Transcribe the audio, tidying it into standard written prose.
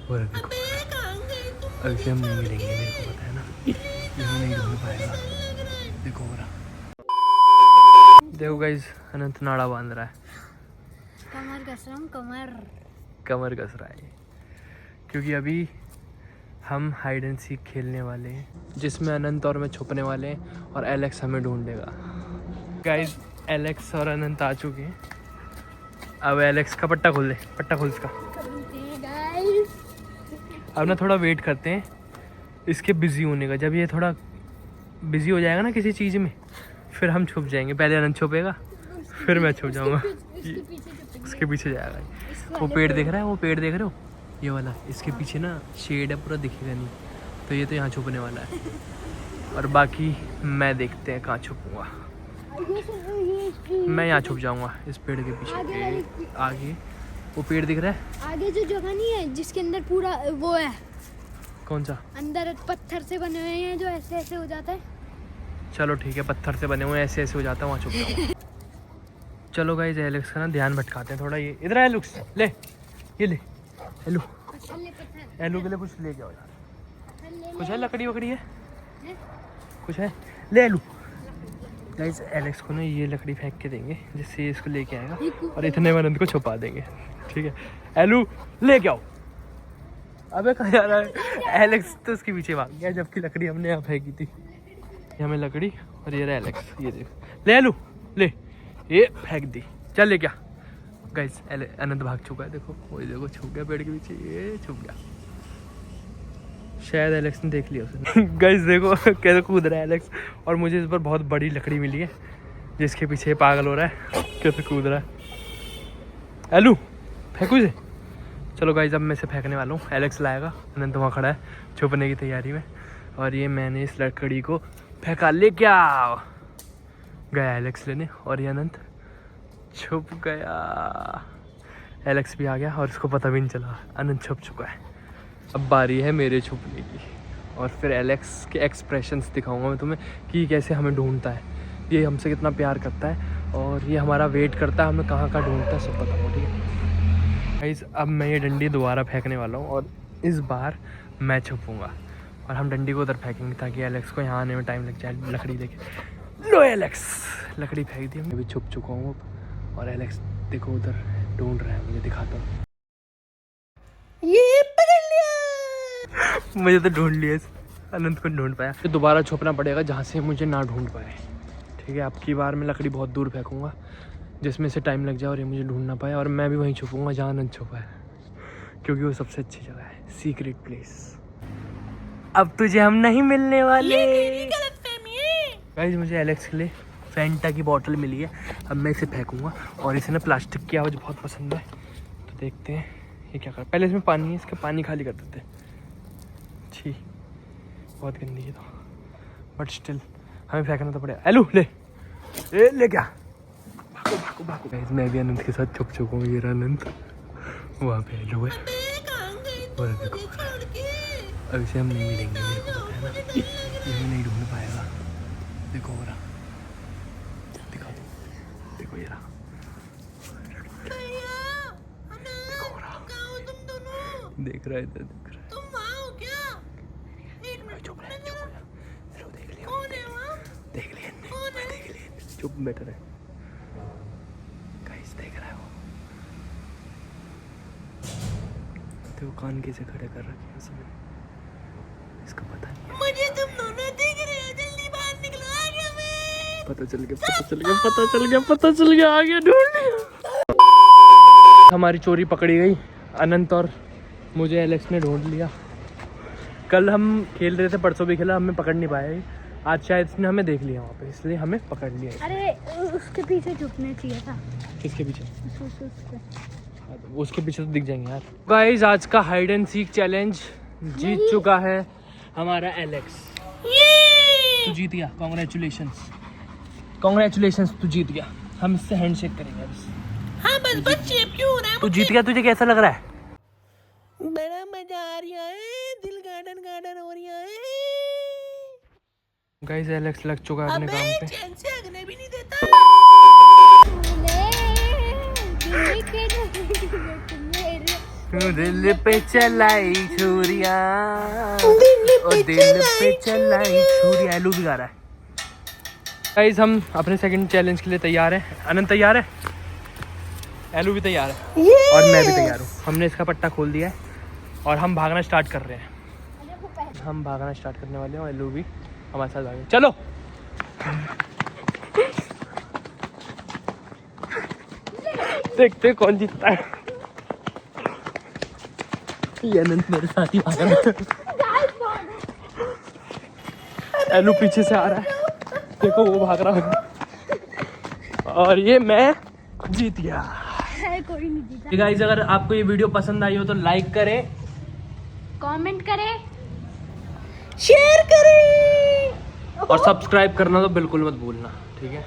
और देखो अभी से हम नहीं मिलेंगे, मेरे को पता है ना, यही नहीं ढूंढ पाएगा। देखो हो रहा, देखो गाइस अनंत नाड़ा बांध रहा है, कमर कस रहा हूँ, कमर कस रहा है, क्योंकि अभी हम हाइड एंड सीक खेलने वाले हैं जिसमें अनंत और मैं छुपने वाले हैं और एलेक्स हमें ढूंढेगा। गाइस एलेक्स और अनंत आ चुके हैं। अब एलेक्स का पट्टा खोल दे, पट्टा खोल इसका। अब ना थोड़ा वेट करते हैं इसके बिजी होने का। जब ये थोड़ा बिजी हो जाएगा ना किसी चीज़ में, फिर हम छुप जाएंगे। पहले अनंत छुपेगा, फिर मैं छुप जाऊंगा। उसके पीछे जाएगा। वो पेड़ देख रहा है, वो पेड़ देख रहे हो, ये वाला, इसके पीछे ना शेड है, पूरा दिखेगा नहीं, तो ये तो यहाँ छुपने वाला है। और बाकी मैं देखते हैं कहाँ छुपूंगा। मैं यहाँ छुप जाऊंगा इस पेड़ के पीछे। आगे वो पेड़ दिख रहा है, आगे जो जगह नहीं है जिसके अंदर पूरा वो है, कौन सा? अंदर पत्थर से बने हुए हैं जो ऐसे ऐसे हो जाता है। चलो ठीक है, पत्थर से बने हुए ऐसे ऐसे हो जाता है, वहाँ छुप जाऊंगा। चलो गाइस एलेक्स का ना ध्यान भटकाते हैं थोड़ा। ये इधर है एलेक्स, ले ये ले, हेलो हेलो के लिए कुछ ले जाओ यार। कुछ है, लकड़ी वकड़ी है कुछ है, ले एलू। गाइस एलेक्स को ना ये लकड़ी फेंक के देंगे जिससे ये इसको लेके आएगा और इतने में अनंत को छुपा देंगे, ठीक है। एलू लेके आओ। अबे कहाँ जा रहा है एलेक्स? तो उसके पीछे भाग गया, जबकि लकड़ी हमने यहाँ फेंकी थी। ये हमें लकड़ी, और ये रहा एलेक्स, ये देख, ले एलू ले, ये फेंक दी, चल ले क्या। गाइस अनंत भाग चुका है, देखो वही देखो, छुप गया पेड़ के पीछे, ये छुप गया। शायद एलेक्स ने देख लिया उसने। गाइस देखो कैसे कूद रहा है एलेक्स, और मुझे इस पर बहुत बड़ी लकड़ी मिली है जिसके पीछे पागल हो रहा है, कैसे कूद रहा है। एलू फेंकू इसे। चलो गाइस अब मैं इसे फेंकने वाला हूँ, एलेक्स लाएगा। अनंत वहाँ खड़ा है छुपने की तैयारी में, और ये मैंने इस लकड़ी को फेंका, ले क्या गया एलेक्स लेने, और ये अनंत छुप गया। एलेक्स भी आ गया और इसको पता भी नहीं चला, अनंत छुप चुका है। अब बारी है मेरे छुपने की, और फिर एलेक्स के एक्सप्रेशंस दिखाऊंगा मैं तुम्हें कि कैसे हमें ढूंढता है, ये हमसे कितना प्यार करता है, और ये हमारा वेट करता है, हमें कहाँ कहाँ ढूंढता है सब बताऊँगा, ठीक है गाइस। अब मैं ये डंडी दोबारा फेंकने वाला हूँ, और इस बार मैं छुपूंगा, और हम डंडी को उधर फेंकेंगे ताकि एलेक्स को यहाँ आने में टाइम लग जाए लकड़ी लेके। लो एलेक्स, लकड़ी फेंक दी, मैं भी छुप चुका हूँ अब, और एलेक्स देखो उधर ढूंढ रहा है, मुझे दिखाता हूँ। ये पकड़ लिया, मुझे तो ढूंढ लिया, अनंत को ढूंढ पाया। तो दोबारा छुपना पड़ेगा जहाँ से मुझे ना ढूंढ पाए, ठीक है। अब की बार मैं लकड़ी बहुत दूर फेंकूंगा जिसमें से टाइम लग जाए और ये मुझे ढूंढ ना पाए, और मैं भी वहीं छुपूंगा जहाँ अनंत छुपा है, क्योंकि वो सबसे अच्छी जगह है, सीक्रेट प्लेस। अब तुझे हम नहीं मिलने वाले। गाइस मुझे एलेक्स के लिए फैंटा की बोतल मिली है, अब मैं इसे फेंकूंगा, और इसे ना प्लास्टिक की आवाज़ बहुत पसंद है, तो देखते हैं ये क्या कर। पहले इसमें पानी है, इसका पानी खाली कर देते हैं। छी बहुत गंदी है तो, बट स्टिल हमें फेंकना तो पड़ेगा। एलू ले, ले क्या, भागो भागो भागो। गाइस मैं भी अनंत के साथ छुप चुका हूँ, ये रहा अनंत, वहाँ पे एलू है, और देखो अभी से हम नहीं मिलेंगे, मेरे को पता है ना, यही नहीं ढूंढ पाएगा। देखो हो रहा, दिखा दो, देखो ये रहा, देखो हो रहा, देख रहा है इधर, देख रहा है। तुम वहाँ हो क्या? चुप रहे, चुप हो जा। हेलो देख लिया, देख लिया, देख लिया, चुप बैठा रहे। गाइस देख रहा है वो, तो कान कैसे खड़े कर रखे हैं उसने, इसको पता नहीं है। मुझे तुम दोनों दिख रहे हो, जल्दी बाहर निकलो, आ गया मैं। पता चल गया, पता चल गया, पता चल गया, पता चल गया, आ गया, ढूंढ लिया। हमारी चोरी पकड़ी गई, अनंत और मुझे एलेक्स ने ढूंढ लिया। कल हम खेल रहे थे, परसों भी खेला, हमें पकड़ नहीं पाया, आज शायद इसने हमें देख लिया वहाँ पे, इसलिए हमें पकड़ लिया। अरे उसके पीछे छुपना चाहिए था। किसके पीछे? उसके पीछे तो दिख जाएंगे यार। गाइस आज का हाइड एंड सीक चैलेंज जीत चुका है हमारा एलेक्स। तू जीत गया, कॉन्ग्रेचुलेशंस, कॉन्ग्रेचुलेशंस, तू जीत गया। हम इससे हैंडशेक करेंगे बस। हाँ बस चेप क्यों हो रहा है? तू जीत गया, तुझे कैसा लग रहा है? बड़ा मजा आ रहा है, दिल गार्डन गार्डन हो रहा है। गाइस एलेक्स लग चुका है अपने काम पे। चैन से अगने भी नहीं देता। दिल पे चलाई छुरियां, ओ दिल पे चलाई छुरियां। एलू भी गा रहा है। गाइस हम अपने सेकंड चैलेंज के लिए तैयार हैं। अनंत तैयार है, एलू भी तैयार है और मैं भी तैयार हूँ। हमने इसका पट्टा खोल दिया है और हम भागना स्टार्ट कर रहे हैं। हम भागना स्टार्ट करने वाले हैं और एलू भी हमारे साथ भागे। चलो देखते हैं कौन जीतता है। ये अनंत मेरे साथ ही भाग रहा है। एलू पीछे से आ रहा है, देखो वो भाग रहा है और ये मैं जीत गया। कोई नहीं जीता। गाइस अगर आपको ये वीडियो पसंद आई हो तो लाइक करें, कमेंट करें, शेयर करें और सब्सक्राइब करना तो बिल्कुल मत भूलना, ठीक है।